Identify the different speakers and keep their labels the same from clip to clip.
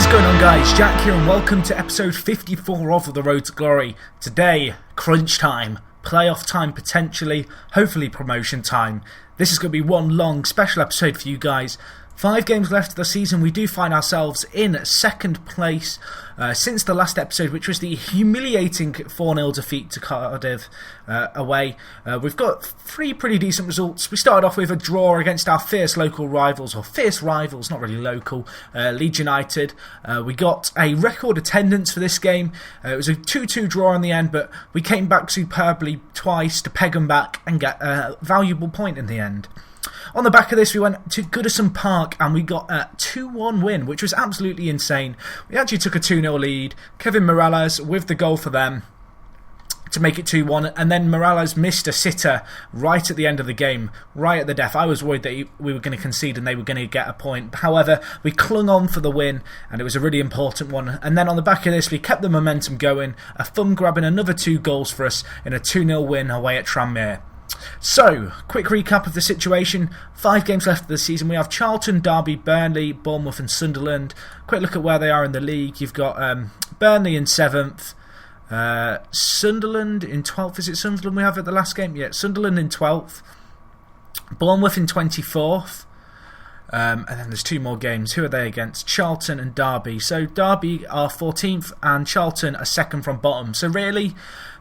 Speaker 1: is going on, guys? Jack here and welcome to episode 54 of The Road to Glory. Today, crunch time, playoff time potentially, hopefully promotion time. This is going to be one long special episode for you guys. 5 games left of the season. We do find ourselves in second place since the last episode, which was the humiliating 4-0 defeat to Cardiff away. We've got 3 pretty decent results. We started off with a draw against our fierce local rivals, or fierce rivals, not really local, Leeds United. We got a record attendance for this game. It was a 2-2 draw in the end, but we came back superbly twice to peg them back and get a valuable point in the end. On the back of this, we went to Goodison Park and we got a 2-1 win, which was absolutely insane. We actually took a 2-0 lead. Kevin Morales with the goal for them to make it 2-1, and then Morales missed a sitter right at the end of the game, right at the death. I was worried that we were going to concede and they were going to get a point. However, we clung on for the win, and it was a really important one. And then on the back of this, we kept the momentum going, a thumb grabbing another 2 goals for us in a 2-0 win away at Tranmere. So, quick recap of the situation. 5 games left of the season. We have Charlton, Derby, Burnley, Bournemouth and Sunderland. Quick look at where they are in the league. You've got Burnley in 7th. Sunderland in 12th. Is it Sunderland we have at the last game? Yeah, Sunderland in 12th. Bournemouth in 24th. And then there's 2 more games. Who are they against? Charlton and Derby. So Derby are 14th and Charlton are 2nd from bottom. So really,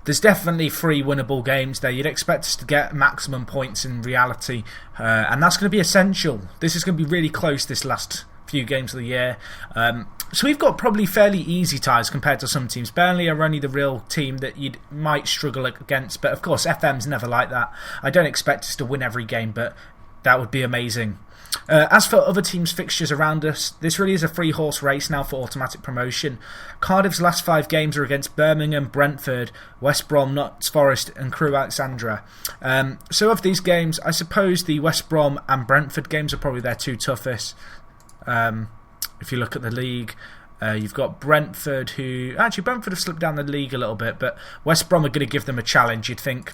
Speaker 1: there's definitely 3 winnable games there. You'd expect us to get maximum points in reality. And that's going to be essential. This is going to be really close this last few games of the year. So we've got probably fairly easy ties compared to some teams. Burnley are only the real team that you might struggle against. But of course, FM's never like that. I don't expect us to win every game, but that would be amazing. As for other teams' fixtures around us, this really is a 3-horse race now for automatic promotion. Cardiff's last 5 games are against Birmingham, Brentford, West Brom, Notts Forest and Crewe Alexandra. So of these games, I suppose the West Brom and Brentford games are probably their 2 toughest. If you look at the league, you've got Brentford, who... Actually, Brentford have slipped down the league a little bit, but West Brom are going to give them a challenge, you'd think.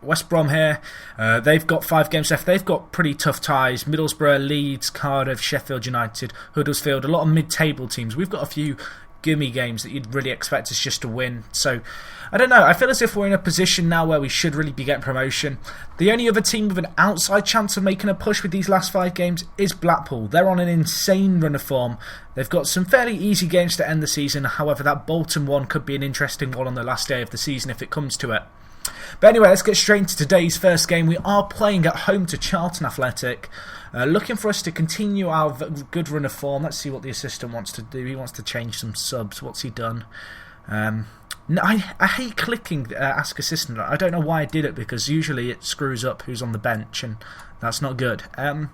Speaker 1: West Brom here, they've got 5 games left. They've got pretty tough ties. Middlesbrough, Leeds, Cardiff, Sheffield United, Huddersfield, a lot of mid-table teams. We've got a few gimme games that you'd really expect us just to win. So, I don't know. I feel as if we're in a position now where we should really be getting promotion. The only other team with an outside chance of making a push with these last 5 games is Blackpool. They're on an insane run of form. They've got some fairly easy games to end the season. However, that Bolton one could be an interesting one on the last day of the season if it comes to it. But anyway, let's get straight into today's first game. We are playing at home to Charlton Athletic. Looking for us to continue our good run of form. Let's see what the assistant wants to do. He wants to change some subs. What's he done? No, I hate clicking Ask Assistant. I don't know why I did it, because usually it screws up who's on the bench, and that's not good. I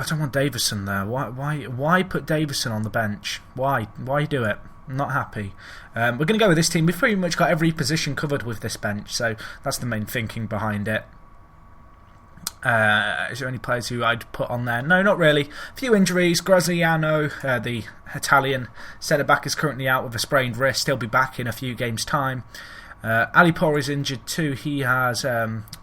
Speaker 1: don't want Davison there. Why put Davison on the bench? Why do it? I'm not happy. We're going to go with this team. We've pretty much got every position covered with this bench, so that's the main thinking behind it. Is there any players who I'd put on there? No, not really. A few injuries. Graziano, the Italian centre-back, is currently out with a sprained wrist. He'll be back in a few games' time. Alipor is injured too. He has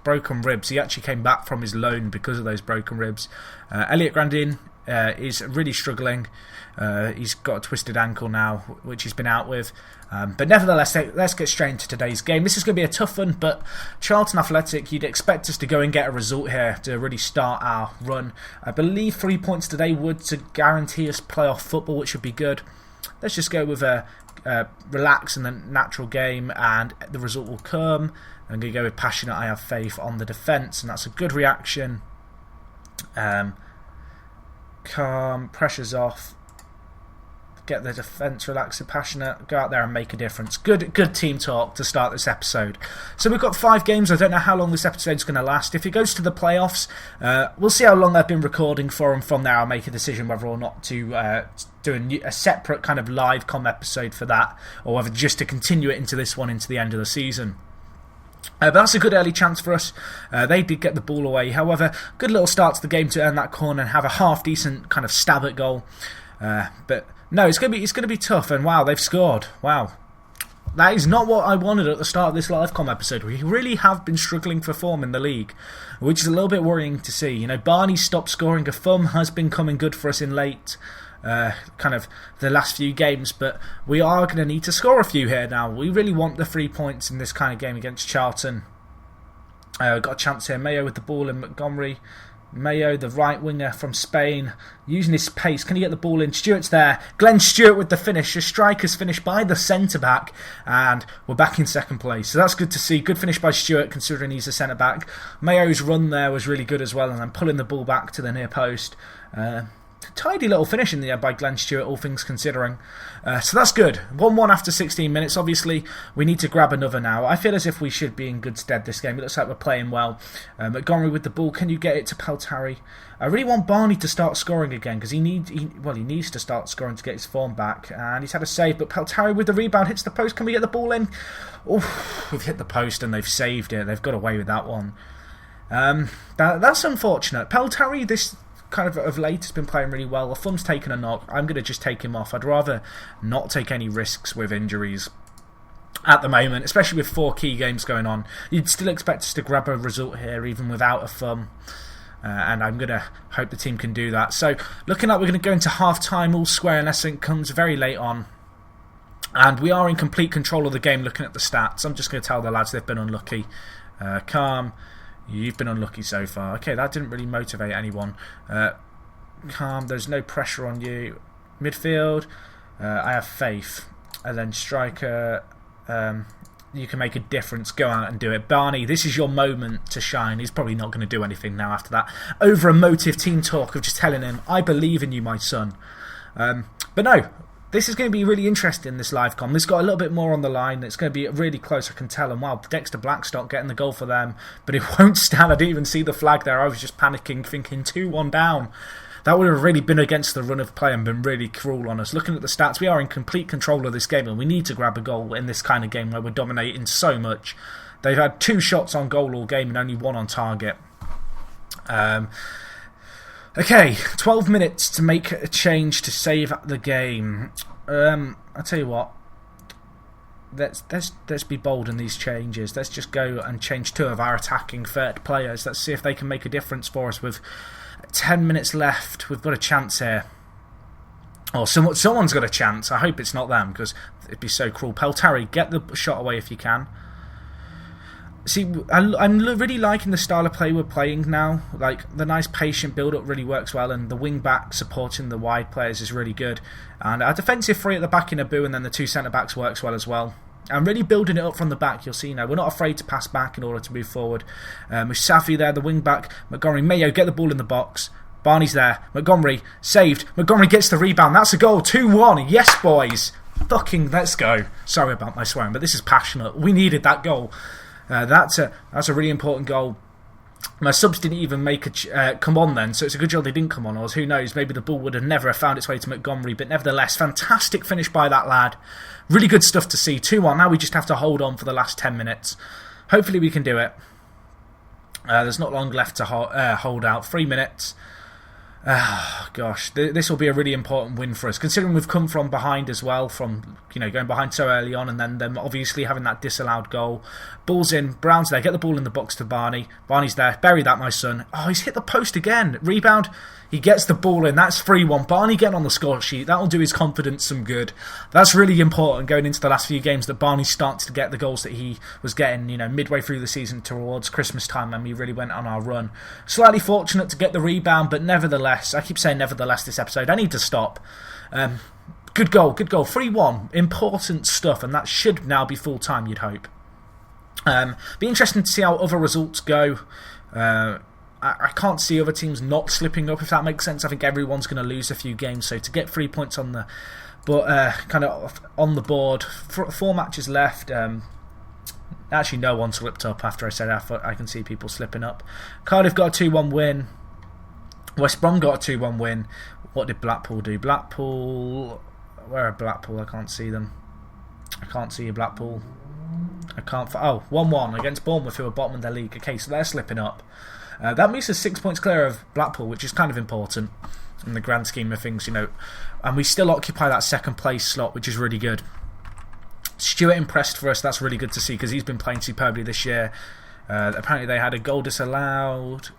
Speaker 1: broken ribs. He actually came back from his loan because of those broken ribs. Elliot Grandin is really struggling. He's got a twisted ankle now, which he's been out with. But nevertheless, let's get straight into today's game. This is going to be a tough one, but Charlton Athletic, you'd expect us to go and get a result here to really start our run. I believe 3 points today would to guarantee us playoff football, which would be good. Let's just go with a relax and the natural game, and the result will come. I'm going to go with passionate. I have faith on the defence, and that's a good reaction. Calm, pressure's off. Get the defence relaxed and passionate. Go out there and make a difference. Good team talk to start this episode. So we've got 5 games. I don't know how long this episode's going to last. If it goes to the playoffs, we'll see how long I've been recording for, and from there I'll make a decision whether or not to do a separate kind of live com episode for that, or whether just to continue it into this one into the end of the season. But that's a good early chance for us. They did get the ball away. However, good little start to the game to earn that corner and have a half decent kind of stab at goal. But no, it's going to be tough. And wow, they've scored. Wow. That is not what I wanted at the start of this livecom episode. We really have been struggling for form in the league, which is a little bit worrying to see. You know, Barney stopped scoring. A thumb has been coming good for us in late, kind of the last few games, but we are going to need to score a few here now. We really want the 3 points in this kind of game against Charlton. Got a chance here. Mayo with the ball in Montgomery. Mayo, the right winger from Spain, using his pace. Can he get the ball in? Stewart's there. Glenn Stewart with the finish. A striker's finish by the centre-back. And we're back in second place. So that's good to see. Good finish by Stewart, considering he's a centre-back. Mayo's run there was really good as well. And then pulling the ball back to the near post. Tidy little finish in the air by Glenn Stewart, all things considering. So that's good. 1-1 after 16 minutes. Obviously, we need to grab another now. I feel as if we should be in good stead this game. It looks like we're playing well. Montgomery with the ball. Can you get it to Peltari? I really want Barney to start scoring again because he needs to start scoring to get his form back. And he's had a save, but Peltari with the rebound hits the post. Can we get the ball in? Oh, we've hit the post and they've saved it. They've got away with that one. That's unfortunate. Peltari, this kind of late has been playing really well. The thumb's taken a knock. I'm going to just take him off. I'd rather not take any risks with injuries at the moment, especially with 4 key games going on. You'd still expect us to grab a result here even without a thumb, and I'm going to hope the team can do that. So looking like we're going to go into half time all square unless it comes very late on, and we are in complete control of the game. Looking at the stats, I'm just going to tell the lads they've been unlucky. Calm, you've been unlucky so far. Okay, that didn't really motivate anyone. Calm, there's no pressure on you. Midfield, I have faith. And then striker, you can make a difference. Go out and do it. Barney, this is your moment to shine. He's probably not going to do anything now after that. Over emotive team talk of just telling him, I believe in you, my son. But no, this is going to be really interesting, this live com. This got a little bit more on the line. It's going to be really close, I can tell. And wow, Dexter Blackstock getting the goal for them. But it won't stand. I didn't even see the flag there. I was just panicking, thinking 2-1 down. That would have really been against the run of play and been really cruel on us. Looking at the stats, we are in complete control of this game. And we need to grab a goal in this kind of game where we're dominating so much. They've had 2 shots on goal all game and only 1 on target. Okay, 12 minutes to make a change to save the game. I'll tell you what. Let's be bold in these changes. Let's just go and change 2 of our attacking third players. Let's see if they can make a difference for us. With 10 minutes left, we've got a chance here. Or someone's got a chance. I hope it's not them because it'd be so cruel. Peltari, get the shot away if you can. See, I'm really liking the style of play we're playing now. Like, the nice patient build-up really works well, and the wing-back supporting the wide players is really good. And our defensive 3 at the back in Abu, and then the 2 centre-backs works well as well. I'm really building it up from the back, you'll see now. We're not afraid to pass back in order to move forward. With Safi there, the wing-back. Montgomery, Mayo, get the ball in the box. Barney's there. Montgomery, saved. Montgomery gets the rebound. That's a goal. 2-1. Yes, boys. Fucking let's go. Sorry about my swearing, but this is passionate. We needed that goal. That's a really important goal. My subs didn't even make come on then, so it's a good job they didn't come on. Or who knows, maybe the ball would have never found its way to Montgomery. But nevertheless, fantastic finish by that lad. Really good stuff to see. 2-1. Now we just have to hold on for the last 10 minutes. Hopefully we can do it. There's not long left to hold out. 3 minutes. Gosh, this will be a really important win for us, considering we've come from behind as well, from going behind so early on, and then them obviously having that disallowed goal. Ball's in, Brown's there, get the ball in the box to Barney. Barney's there, bury that, my son. Oh, he's hit the post again. Rebound, he gets the ball in, that's 3-1. Barney getting on the score sheet, that'll do his confidence some good. That's really important going into the last few games, that Barney starts to get the goals that he was getting, midway through the season towards Christmas time when we really went on our run. Slightly fortunate to get the rebound, but nevertheless, I keep saying nevertheless this episode, I need to stop. Good goal, 3-1, important stuff, and that should now be full time, you'd hope. Be interesting to see how other results go. I can't see other teams not slipping up, if that makes sense. I think everyone's going to lose a few games, so to get 3 points on the board, 4 matches left. Actually, no one slipped up after I said that. I can see people slipping up. Cardiff got a 2-1 win. West Brom got a 2-1 win. What did Blackpool do? Where are Blackpool? I can't see them. I can't see Blackpool. I can't. 1-1 against Bournemouth, who are bottom of their league. Okay, so they're slipping up. That makes us 6 points clear of Blackpool, which is kind of important in the grand scheme of things, And we still occupy that second place slot, which is really good. Stewart impressed for us. That's really good to see because he's been playing superbly this year. Apparently they had a goal disallowed.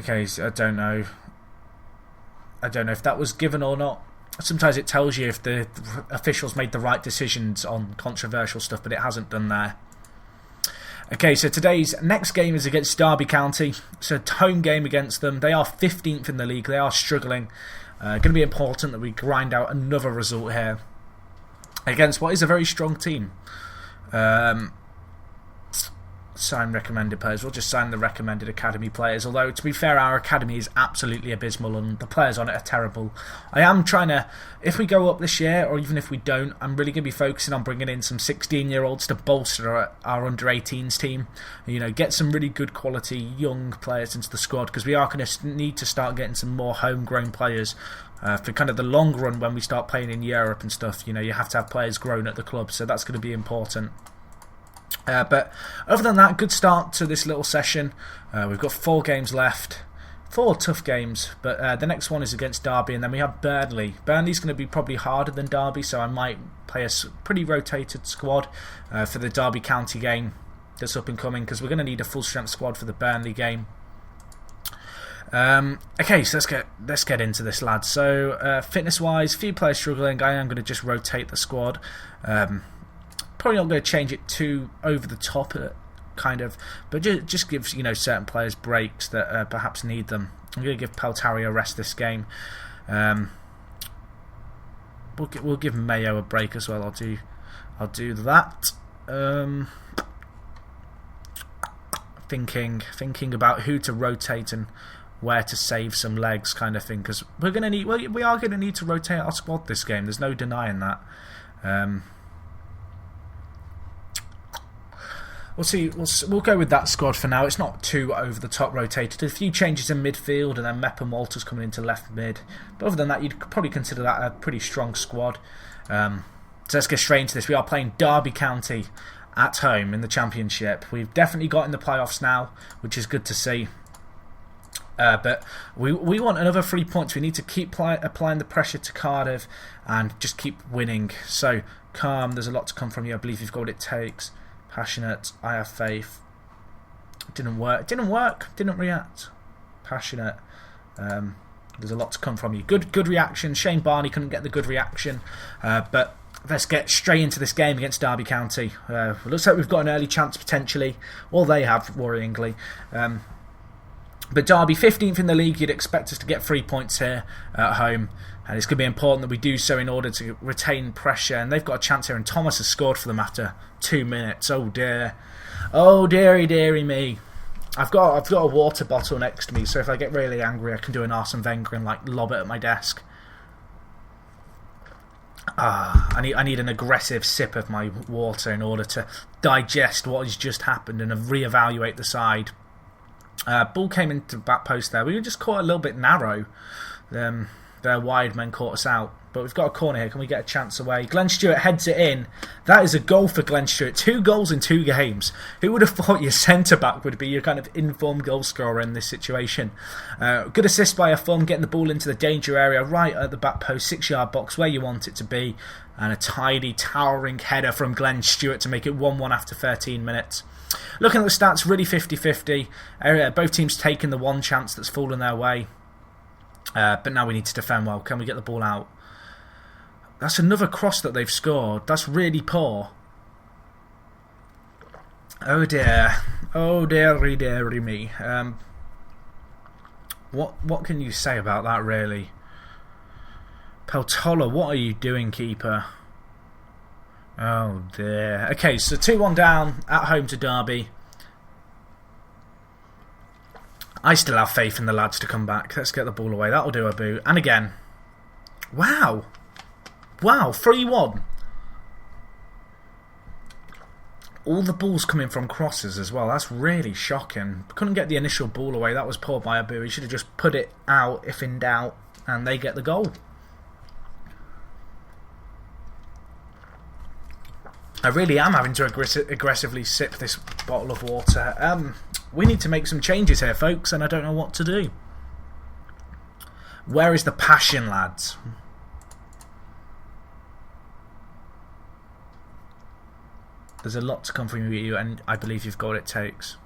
Speaker 1: Okay, so I don't know if that was given or not. Sometimes it tells you if the officials made the right decisions on controversial stuff, but it hasn't done there. Okay, so today's next game is against Derby County. It's a home game against them. They are 15th in the league. They are struggling. Going to be important that we grind out another result here against what is a very strong team. Sign recommended players. We'll just sign the recommended academy players. Although, to be fair, our academy is absolutely abysmal and the players on it are terrible. I am trying to, if we go up this year, or even if we don't, I'm really going to be focusing on bringing in some 16-year-olds to bolster our under-18s team. You know, get some really good quality young players into the squad because we are going to need to start getting some more homegrown players. For kind of the long run when we start playing in Europe and stuff, you know, you have to have players grown at the club, so that's going to be important. But other than that, good start to this little session. We've got 4 games left. 4 tough games, but the next one is against Derby, and then we have Burnley. Burnley's going to be probably harder than Derby, so I might play a pretty rotated squad for the Derby County game that's up and coming, because we're going to need a full strength squad for the Burnley game. Okay, so let's get into this, lads. So fitness wise, few players struggling. I am going to just rotate the squad. Probably not going to change it too over the top, kind of, but just gives, you know, certain players breaks that perhaps need them. I'm going to give Peltari a rest this game. We'll give Mayo a break as well. I'll do that. Thinking about who to rotate and where to save some legs, kind of thing, because we are going to need to rotate our squad this game. There's no denying that. We'll see. We'll go with that squad for now. It's not too over the top rotated. A few changes in midfield, and then Mep and Walters coming into left mid. But other than that, you'd probably consider that a pretty strong squad. So let's get straight into this. We are playing Derby County at home in the Championship. We've definitely got in the playoffs now, which is good to see. But we want another 3 points. We need to keep applying the pressure to Cardiff and just keep winning. So calm. There's a lot to come from you. I believe you've got what it takes. Passionate. I have faith. Didn't work. Didn't react. Passionate. There's a lot to come from you. Good reaction. Shane Barney couldn't get the good reaction. But let's get straight into this game against Derby County. Looks like we've got an early chance potentially. All they have, worryingly. But Derby, 15th in the league, you'd expect us to get 3 points here at home. And it's going to be important that we do so in order to retain pressure. And they've got a chance here, and Thomas has scored for them after 2 minutes. Oh dear. Oh dearie me. I've got a water bottle next to me, so if I get really angry I can do an Arsene Wenger and like lob it at my desk. I need an aggressive sip of my water in order to digest what has just happened and reevaluate the side. Ball came into the back post there. We were just caught a little bit narrow. Their wide men caught us out. But we've got a corner here. Can we get a chance away? Glenn Stewart heads it in. That is a goal for Glenn Stewart. 2 goals in 2 games. Who would have thought your centre-back would be your kind of informed goal scorer in this situation? Good assist by Afum, getting the ball into the danger area right at the back post, 6-yard box where you want it to be. And a tidy, towering header from Glenn Stewart to make it 1-1 after 13 minutes. Looking at the stats, really 50-50. Both teams taking the one chance that's fallen their way. But now we need to defend well. Can we get the ball out? That's another cross that they've scored. That's really poor. Oh dear. Oh dearie me. What can you say about that, really? Peltola, what are you doing, keeper? Oh dear. Okay, so 2-1 down at home to Derby. I still have faith in the lads to come back. Let's get the ball away. That'll do a boo. And again. Wow. 3-1. All the balls coming from crosses as well. That's really shocking. Couldn't get the initial ball away. That was poor by Abu. He should have just put it out if in doubt. And they get the goal. I really am having to aggressively sip this bottle of water. We need to make some changes here, folks, and I don't know what to do. Where is the passion, lads? There's a lot to come from you, and I believe you've got what it takes.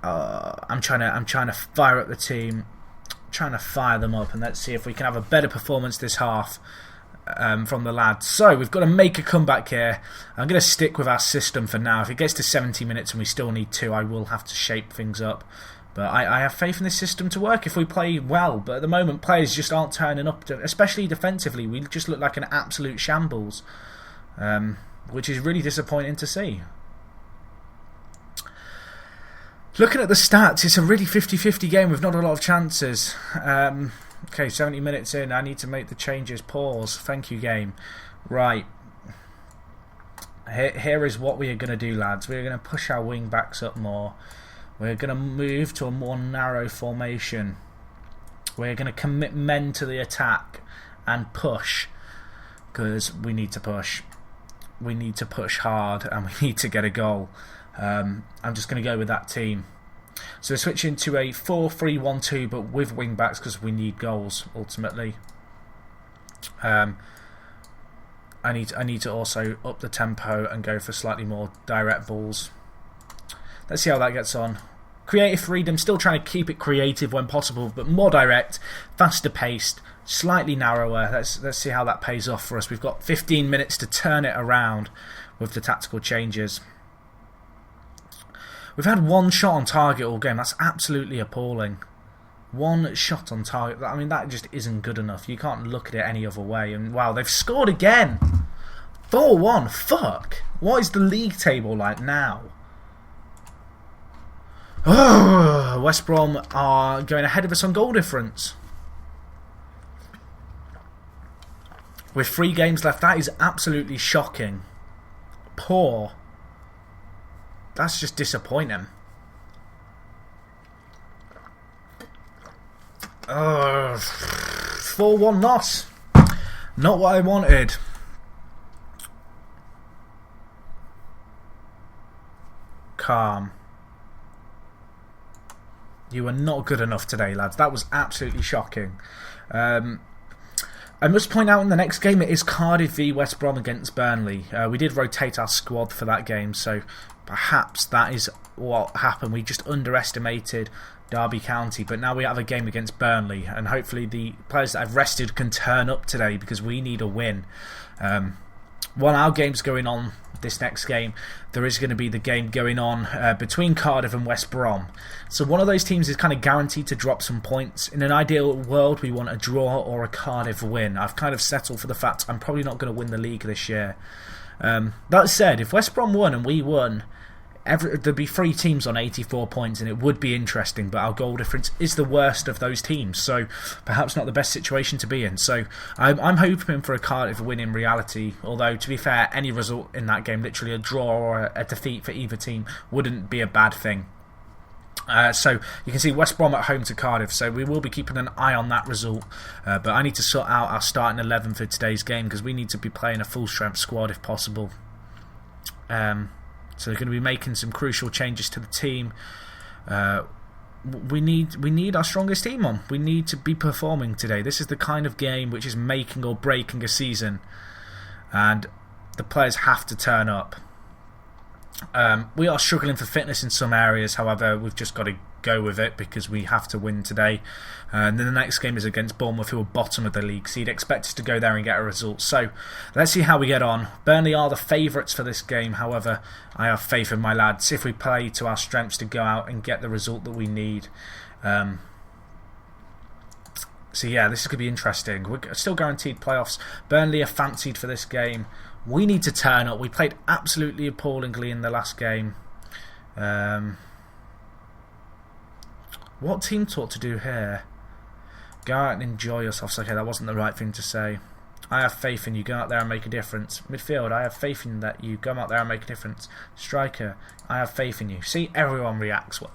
Speaker 1: I'm trying to fire up the team, trying to fire them up, and let's see if we can have a better performance this half from the lads. So we've got to make a comeback here. I'm going to stick with our system for now. If it gets to 70 minutes and we still need 2, I will have to shape things up. But I have faith in this system to work if we play well. But at the moment, players just aren't turning up, especially defensively. We just look like an absolute shambles, which is really disappointing to see. Looking at the stats, it's a really 50-50 game with not a lot of chances. Okay, 70 minutes in, I need to make the changes. Pause. Thank you, game. Right. Here is what we are going to do, lads. We're going to push our wing backs up more. We're going to move to a more narrow formation. We're going to commit men to the attack and push, because we need to push. We need to push hard and we need to get a goal. I'm just going to go with that team. So we're switching to a 4-3-1-2, but with wing backs because we need goals ultimately. I need to also up the tempo and go for slightly more direct balls. Let's see how that gets on. Creative freedom, still trying to keep it creative when possible, but more direct, faster paced, slightly narrower. Let's see how that pays off for us. We've got 15 minutes to turn it around with the tactical changes. We've had 1 shot on target all game. That's absolutely appalling. 1 shot on target. I mean, that just isn't good enough. You can't look at it any other way. And wow, they've scored again. 4-1. Fuck. What is the league table like now? Oh, West Brom are going ahead of us on goal difference. With 3 games left, that is absolutely shocking. Poor. That's just disappointing. 4-1 loss. Not what I wanted. Calm. You were not good enough today, lads. That was absolutely shocking. I must point out in the next game it is Cardiff v West Brom against Burnley. We did rotate our squad for that game, so perhaps that is what happened. We just underestimated Derby County, but now we have a game against Burnley, and hopefully the players that I've rested can turn up today because we need a win. While our game's going on this next game, there is going to be the game going on between Cardiff and West Brom. So one of those teams is kind of guaranteed to drop some points. In an ideal world, we want a draw or a Cardiff win. I've kind of settled for the fact I'm probably not going to win the league this year. That said, if West Brom won and we won, there'd be 3 teams on 84 points and it would be interesting, but our goal difference is the worst of those teams, so perhaps not the best situation to be in. So I'm hoping for a Cardiff win in reality, although to be fair, any result in that game, literally a draw or a defeat for either team, wouldn't be a bad thing. So you can see West Brom at home to Cardiff, so we will be keeping an eye on that result, but I need to sort out our starting 11 for today's game because we need to be playing a full strength squad if possible. So they're going to be making some crucial changes to the team. We need our strongest team on. We need to be performing today. This is the kind of game which is making or breaking a season, and the players have to turn up. We are struggling for fitness in some areas, however we've just got to go with it because we have to win today. And then the next game is against Bournemouth, who are bottom of the league, so you'd expect us to go there and get a result. So let's see how we get on. Burnley are the favourites for this game, however I have faith in my lads. If we play to our strengths to go out and get the result that we need. So yeah, this is going to be interesting. We're still guaranteed playoffs. Burnley are fancied for this game. We need to turn up. We played absolutely appallingly in the last game. What team talk to do here? Go out and enjoy yourselves. Okay, that wasn't the right thing to say. I have faith in you. Go out there and make a difference. Midfield, I have faith in that you. Go out there and make a difference. Striker, I have faith in you. See, everyone reacts well.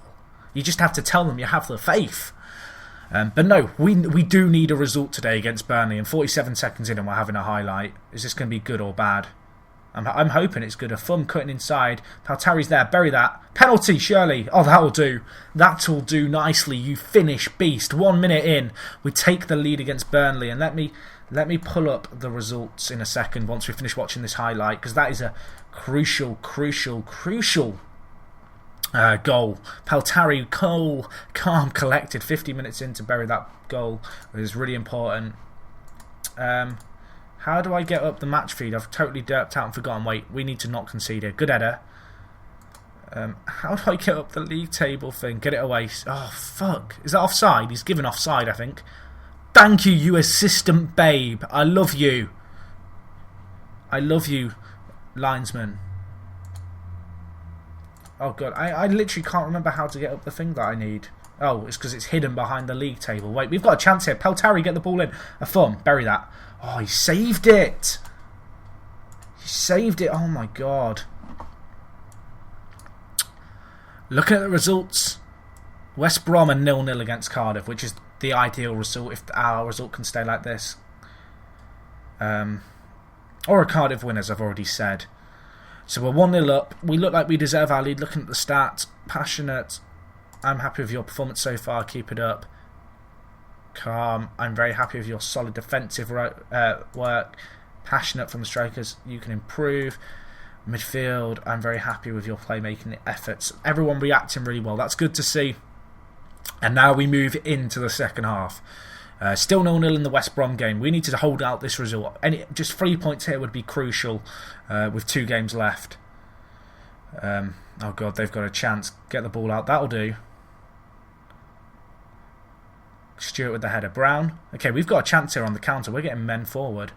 Speaker 1: You just have to tell them you have the faith. But no, we do need a result today against Burnley. And 47 seconds in and we're having a highlight. Is this going to be good or bad? I'm hoping it's good. A thumb cutting inside. Paltari's there. Bury that. Penalty, surely. Oh, that'll do. That'll do nicely. You finish beast. 1 minute in. We take the lead against Burnley. And let me Let me pull up the results in a second once we finish watching this highlight, because that is a crucial goal. Peltari, cool, calm, collected. 50 minutes in to bury that goal. It was really important. How do I get up the match feed? I've totally derped out and forgotten. Wait, we need to not concede here. Good header. How do I get up the league table thing? Get it away. Oh, fuck. Is that offside? He's given offside, I think. Thank you, you assistant babe. I love you. I love you, linesman. Oh, God. I literally can't remember how to get up the thing that I need. Oh, it's because it's hidden behind the league table. Wait, we've got a chance here. Peltari, get the ball in. A thumb. Bury that. Oh, he saved it. He saved it. Oh, my God. Looking at the results, West Brom are 0-0 against Cardiff, which is the ideal result if our result can stay like this. Or a Cardiff win, as I've already said. So we're 1-0 up. We look like we deserve our lead. Looking at the stats, passionate. I'm happy with your performance so far. Keep it up. Calm. I'm very happy with your solid defensive work. Passionate from the strikers. You can improve. Midfield, I'm very happy with your playmaking efforts. Everyone reacting really well. That's good to see. And now we move into the second half. Still 0-0 in the West Brom game. We need to hold out this result. Just 3 points here would be crucial with 2 games left. Oh God, they've got a chance. Get the ball out. That'll do. Stewart with the header. Brown. Okay, we've got a chance here on the counter. We're getting men forward.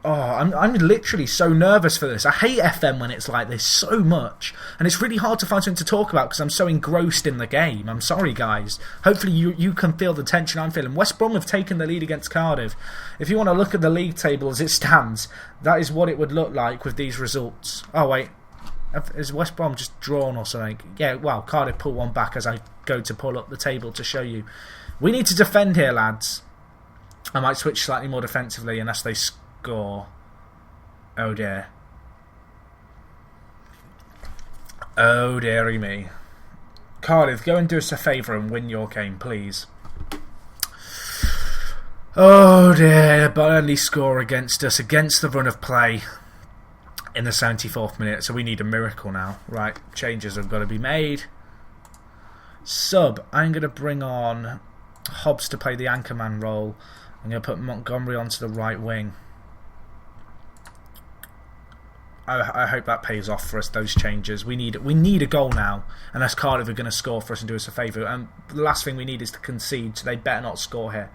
Speaker 1: Oh, I'm literally so nervous for this. I hate FM when it's like this so much. And it's really hard to find something to talk about because I'm so engrossed in the game. I'm sorry, guys. Hopefully you can feel the tension I'm feeling. West Brom have taken the lead against Cardiff. If you want to look at the league table as it stands, that is what it would look like with these results. Oh, wait. Is West Brom just drawn or something? Yeah, well, Cardiff pull one back as I go to pull up the table to show you. We need to defend here, lads. I might switch slightly more defensively unless they score. Oh dear. Oh dearie me. Cardiff, go and do us a favour and win your game, please. Oh dear, Burnley score against us, against the run of play in the 74th minute, so we need a miracle now. Right, changes have got to be made. Sub, I'm going to bring on Hobbs to play the anchorman role. I'm going to put Montgomery onto the right wing. I hope that pays off for us, those changes. We need a goal now, unless Cardiff are going to score for us and do us a favour. And the last thing we need is to concede, so they better not score here.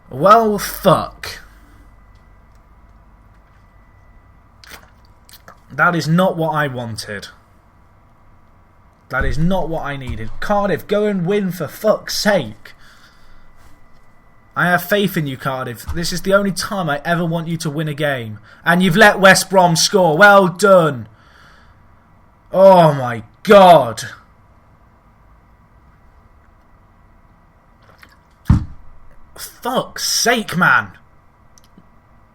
Speaker 1: Well, fuck. That is not what I wanted. That is not what I needed. Cardiff, go and win for fuck's sake. I have faith in you, Cardiff. This is the only time I ever want you to win a game. And you've let West Brom score. Well done. Oh my God. Fuck's sake, man.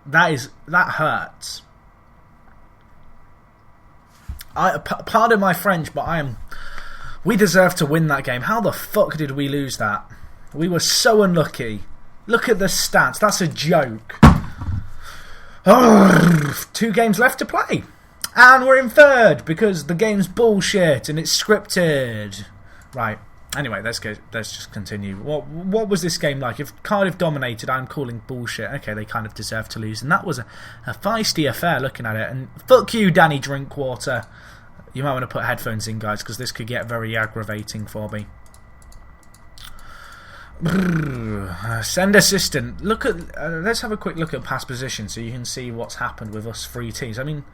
Speaker 1: That hurts. Pardon my French, but we deserve to win that game. How the fuck did we lose that? We were so unlucky. Look at the stats. That's a joke. 2 games left to play. And we're in third because the game's bullshit and it's scripted. Right. Anyway, let's just continue. What was this game like? If Cardiff dominated, I'm calling bullshit. Okay, they kind of deserve to lose. And that was a feisty affair looking at it. And fuck you, Danny Drinkwater. You might want to put headphones in, guys, because this could get very aggravating for me. Send assistant. Look at. Let's have a quick look at past position so you can see what's happened with us 3 teams. I mean,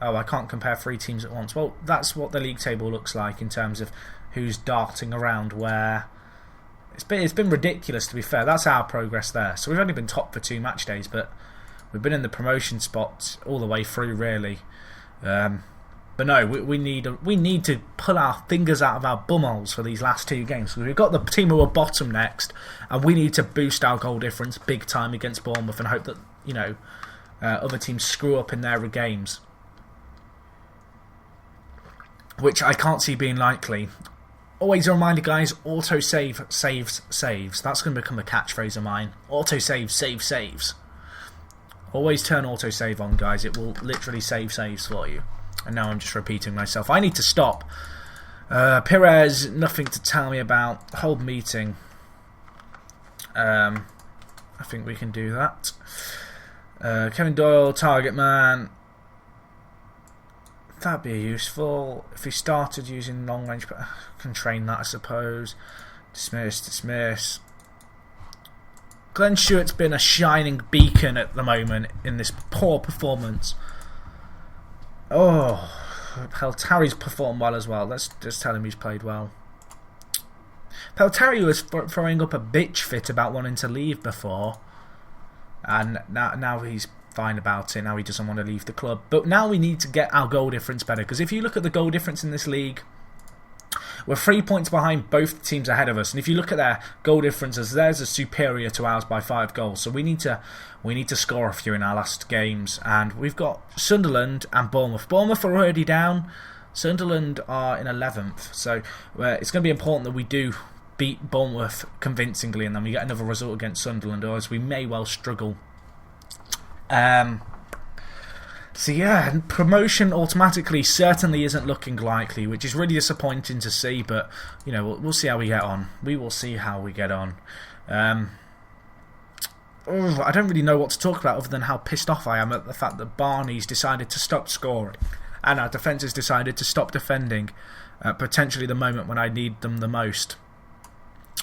Speaker 1: I can't compare 3 teams at once. Well, that's what the league table looks like in terms of who's darting around where. It's been ridiculous, to be fair. That's our progress there. So we've only been top for 2 match days, but we've been in the promotion spots all the way through, really. But no, we need to pull our fingers out of our bumholes for these last 2 games. Because we've got the team who are bottom next, and we need to boost our goal difference big time against Bournemouth and hope that other teams screw up in their games, which I can't see being likely. always a reminder, guys, autosave saves saves. That's going to become a catchphrase of mine. Autosave saves. Always turn autosave on, guys. It will literally save saves for you. And now I'm just repeating myself. I need to stop. Perez, nothing to tell me about. Hold meeting. I think we can do that. Kevin Doyle, target man. That'd be useful. If he started using long range, can train that, I suppose. Dismiss. Glenn Stewart's been a shining beacon at the moment in this poor performance. Oh, Peltari's performed well as well. Let's just tell him he's played well. Peltari was throwing up a bitch fit about wanting to leave before, and now he's fine about it. Now he doesn't want to leave the club. But now we need to get our goal difference better, because if you look at the goal difference in this league, we're 3 points behind both teams ahead of us, and if you look at their goal differences, theirs are superior to ours by 5 goals. So we need to score a few in our last games, and we've got Sunderland and Bournemouth. Bournemouth are already down. Sunderland are in 11th, so it's going to be important that we do beat Bournemouth convincingly, and then we get another result against Sunderland, or as we may well struggle. So yeah, promotion automatically certainly isn't looking likely, which is really disappointing to see, but you know, we'll see how we get on. We will see how we get on. I don't really know what to talk about other than how pissed off I am at the fact that Barney's decided to stop scoring and our defence has decided to stop defending at potentially the moment when I need them the most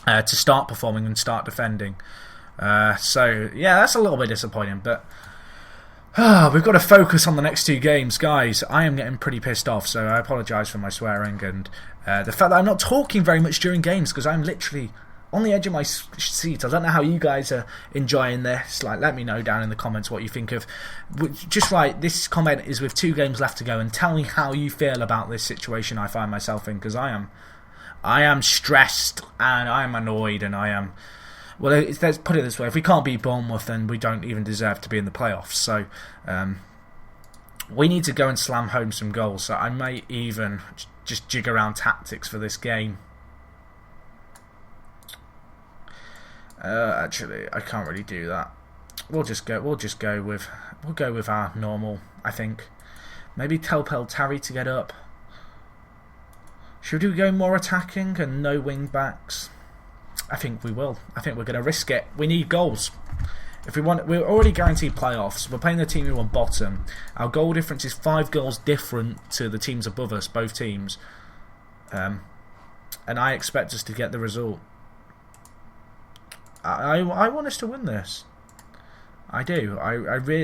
Speaker 1: to start performing and start defending. So yeah, that's a little bit disappointing, but we've got to focus on the next 2 games, guys. I am getting pretty pissed off, so I apologise for my swearing and the fact that I'm not talking very much during games, because I'm literally on the edge of my seat. I don't know how you guys are enjoying this. Like, let me know down in the comments what you think of. Just write, this comment is with 2 games left to go, and tell me how you feel about this situation I find myself in, because I am stressed and I am annoyed and I am. Well, let's put it this way: if we can't beat Bournemouth, then we don't even deserve to be in the playoffs. So we need to go and slam home some goals. So I may even just jig around tactics for this game. Actually, I can't really do that. We'll go with our normal. I think maybe tell Peltari to get up. Should we go more attacking and no wing backs? I think we will. I think we're going to risk it. We need goals. If we want, we're already guaranteed playoffs. We're playing the team who are on bottom. Our goal difference is 5 goals different to the teams above us, both teams. And I expect us to get the result. I want us to win this. I do.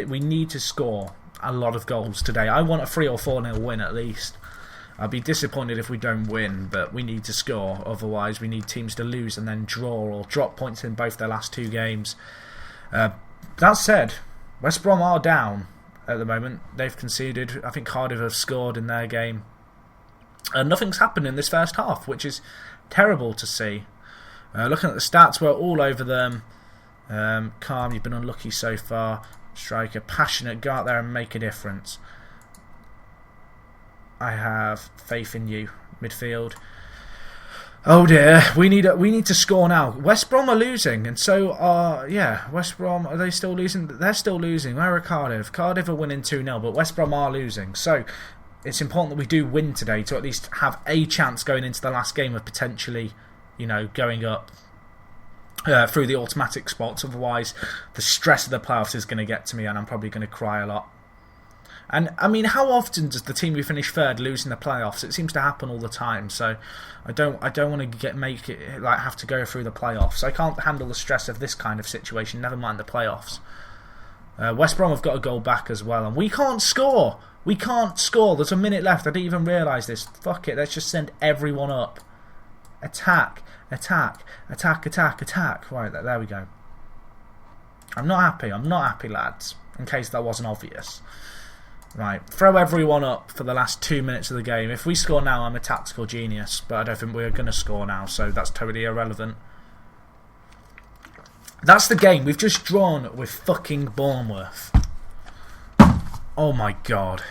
Speaker 1: We need to score a lot of goals today. I want a 3 or 4-0 win at least. I'll be disappointed if we don't win, but we need to score. Otherwise, we need teams to lose and then draw or drop points in both their last 2 games. That said, West Brom are down at the moment. They've conceded. I think Cardiff have scored in their game. Nothing's happened in this first half, which is terrible to see. Looking at the stats, we're all over them. Calm, you've been unlucky so far. Striker, passionate, go out there and make a difference. I have faith in you. Midfield. Oh dear, we need to score now. West Brom are losing, and so are West Brom. Are they still losing? They're still losing. Where are Cardiff? Cardiff are winning 2-0, but West Brom are losing. So it's important that we do win today to at least have a chance going into the last game of potentially, going up through the automatic spots. Otherwise, the stress of the playoffs is going to get to me, and I'm probably going to cry a lot. And I mean, how often does the team who finish 3rd lose in the playoffs? It seems to happen all the time. So I don't want to have to go through the playoffs. I can't handle the stress of this kind of situation. Never mind the playoffs. West Brom have got a goal back as well, and we can't score. We can't score. There's a minute left. I didn't even realise this. Fuck it. Let's just send everyone up. Attack, attack, attack, attack, attack. Right, there we go. I'm not happy, lads. In case that wasn't obvious. Right, throw everyone up for the last 2 minutes of the game. If we score now, I'm a tactical genius, but I don't think we're going to score now, so that's totally irrelevant. That's the game. We've just drawn with fucking Bournemouth. Oh my god.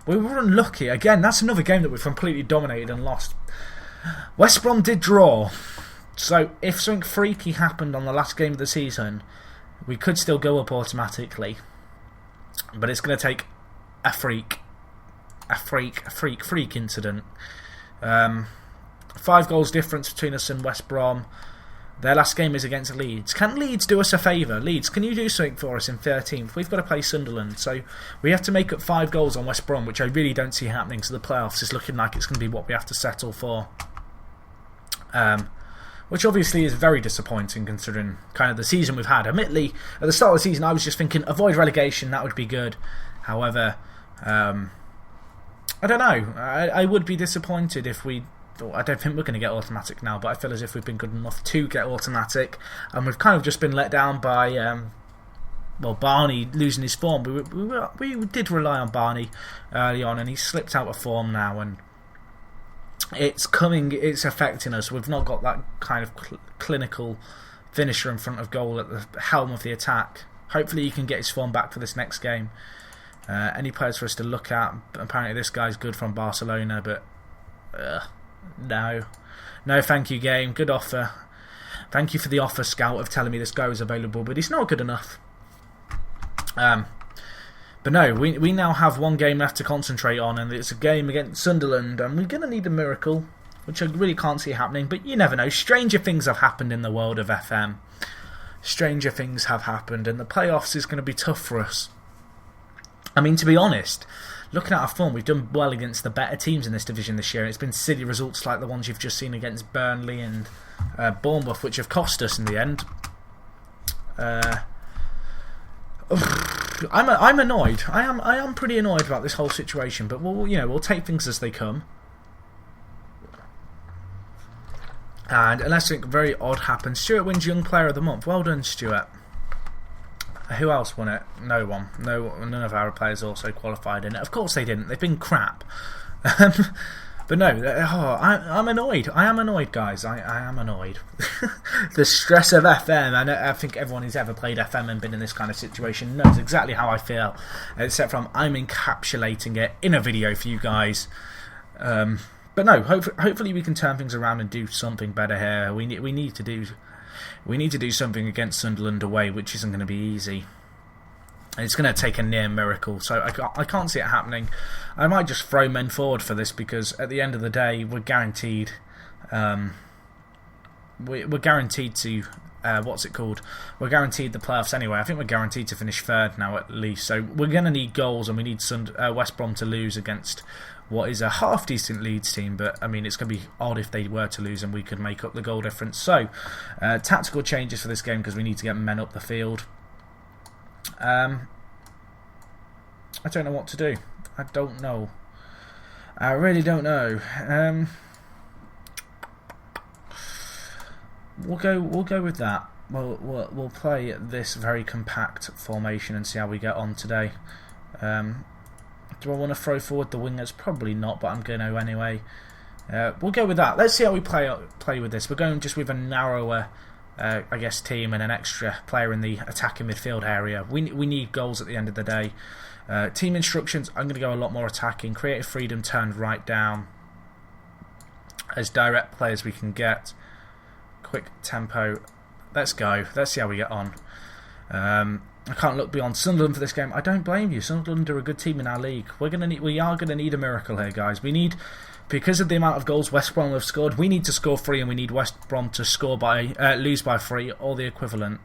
Speaker 1: We were unlucky. Again, that's another game that we've completely dominated and lost. West Brom did draw. So if something freaky happened on the last game of the season, we could still go up automatically. But it's going to take a freak incident. 5 goals difference between us and West Brom. Their last game is against Leeds. Can Leeds do us a favour? Leeds, can you do something for us in 13th? We've got to play Sunderland, so we have to make up 5 goals on West Brom, which I really don't see happening. So the playoffs is looking like it's going to be what we have to settle for. Which obviously is very disappointing considering kind of the season we've had. Admittedly, at the start of the season I was just thinking avoid relegation, that would be good. However, I don't know. I would be disappointed if we... I don't think we're going to get automatic now, but I feel as if we've been good enough to get automatic, and we've kind of just been let down by Barney losing his form. We did rely on Barney early on, and he's slipped out of form now, and it's affecting us. We've not got that kind of clinical finisher in front of goal at the helm of the attack. Hopefully he can get his form back for this next game. Any players for us to look at? Apparently this guy's good from Barcelona, but no thank you, game. Good offer, thank you for the offer, Scout, of telling me this guy was available, but he's not good enough. But no, we now have 1 game left to concentrate on, and it's a game against Sunderland, and we're going to need a miracle, which I really can't see happening, but you never know. Stranger things have happened in the world of FM. Stranger things have happened, and the playoffs is going to be tough for us. I mean, to be honest, looking at our form, we've done well against the better teams in this division this year. It's been silly results like the ones you've just seen against Burnley and Bournemouth, which have cost us in the end. I'm annoyed. I am pretty annoyed about this whole situation, but we'll take things as they come. And unless something very odd happens, Stuart wins Young Player of the Month. Well done, Stuart. Who else won it? No one. None of our players also qualified in it. Of course they didn't. They've been crap. But no, I'm annoyed. I am annoyed, guys. I am annoyed. The stress of FM, and I think everyone who's ever played FM and been in this kind of situation knows exactly how I feel, except from I'm encapsulating it in a video for you guys. But no, hopefully we can turn things around and do something better here. We need to do something against Sunderland away, which isn't going to be easy. It's going to take a near miracle, so I can't see it happening. I might just throw men forward for this, because at the end of the day, we're guaranteed. We're guaranteed to we're guaranteed the playoffs anyway. I think we're guaranteed to finish 3rd now at least. So we're going to need goals, and we need West Brom to lose against what is a half decent Leeds team. But I mean, it's going to be odd if they were to lose and we could make up the goal difference. So tactical changes for this game, because we need to get men up the field. I don't know what to do. I don't know. I really don't know. We'll go with that. We'll play this very compact formation and see how we get on today. Do I want to throw forward the wingers? Probably not, but I'm going to anyway. We'll go with that. Let's see how we play with this. We're going just with a narrower, I guess, team and an extra player in the attacking midfield area. We need goals at the end of the day. Team instructions, I'm going to go a lot more attacking. Creative freedom turned right down. As direct play as we can get. Quick tempo. Let's go. Let's see how we get on. I can't look beyond Sunderland for this game. I don't blame you. Sunderland are a good team in our league. We are going to need a miracle here, guys. We need, because of the amount of goals West Brom have scored, we need to score 3, and we need West Brom to lose by 3 or the equivalent.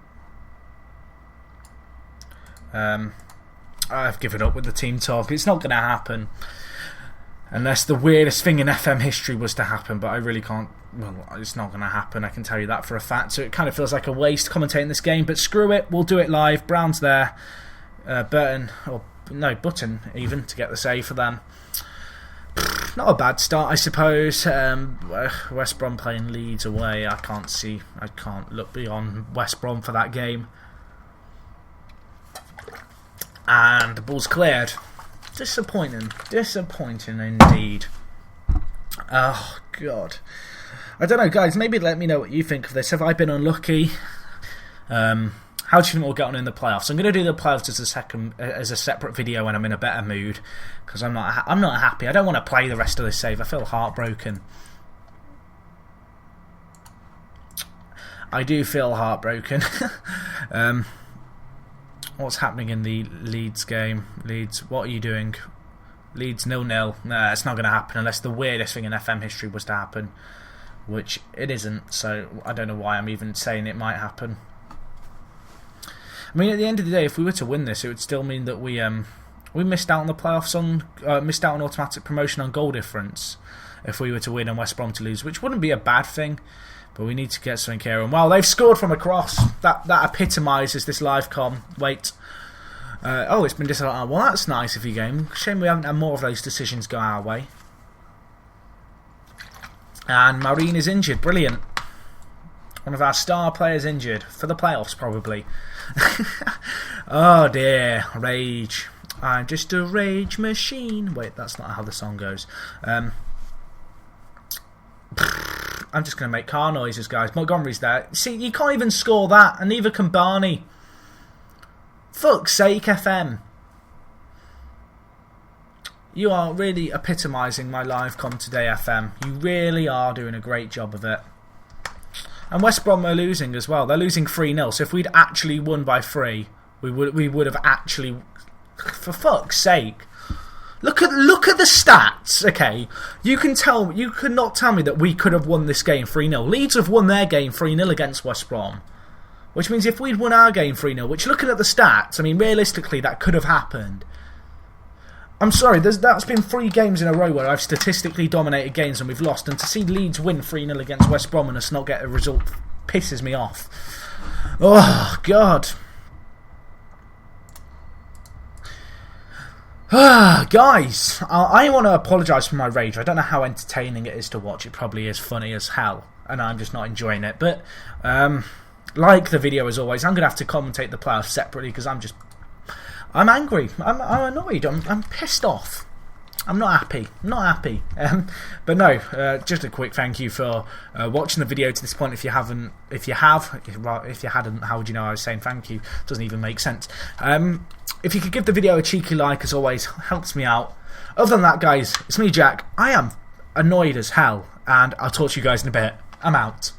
Speaker 1: I've given up with the team talk. It's not going to happen unless the weirdest thing in FM history was to happen, but I really can't. Well, it's not going to happen, I can tell you that for a fact. So it kind of feels like a waste commentating this game, but screw it, we'll do it live. Brown's there, Button even, to get the save for them. Not a bad start, I suppose. West Brom playing Leeds away. I can't look beyond West Brom for that game. And the ball's cleared. Disappointing indeed. Oh God, I don't know, guys. Maybe let me know what you think of this. Have I been unlucky? Have How do you think we'll get on in the playoffs? I'm going to do the playoffs as a separate video when I'm in a better mood, because I'm not happy. I don't want to play the rest of this save. I feel heartbroken. I do feel heartbroken. What's happening in the Leeds game? Leeds, what are you doing? Leeds 0-0. Nah, it's not going to happen unless the weirdest thing in FM history was to happen, which it isn't. So I don't know why I'm even saying it might happen. I mean, at the end of the day, if we were to win this, it would still mean that we missed out on the playoffs missed out on automatic promotion on goal difference if we were to win and West Brom to lose, which wouldn't be a bad thing. But we need to get something here. And well, they've scored from a cross. That epitomises this live com. Wait. Oh, it's been disallowed. Well, that's nice of you, game. Shame we haven't had more of those decisions go our way. And Marine is injured. Brilliant. One of our star players injured. For the playoffs, probably. Oh dear. Rage. I'm just a rage machine. Wait, that's not how the song goes. I'm just going to make car noises, guys. Montgomery's there. See, you can't even score that, and neither can Barney. Fuck's sake, FM. You are really epitomising my live com today, FM. You really are doing a great job of it. And West Brom are losing as well. They're losing 3-0. So if we'd actually won by 3, we would have actually... For fuck's sake. Look at the stats, okay? You cannot tell me that we could have won this game 3-0. Leeds have won their game 3-0 against West Brom. Which means if we'd won our game 3-0, which looking at the stats, I mean, realistically, that could have happened. I'm sorry, that's been 3 games in a row where I've statistically dominated games and we've lost, and to see Leeds win 3-0 against West Brom and us not get a result pisses me off. Oh, God. Guys, I want to apologise for my rage. I don't know how entertaining it is to watch. It probably is funny as hell, and I'm just not enjoying it. But, like the video as always, I'm going to have to commentate the playoffs separately because I'm angry. I'm annoyed. I'm pissed off. I'm not happy. But no, just a quick thank you for watching the video to this point. If you hadn't, how would you know I was saying thank you? Doesn't even make sense. If you could give the video a cheeky like, as always, helps me out. Other than that, guys, it's me, Jack. I am annoyed as hell, and I'll talk to you guys in a bit. I'm out.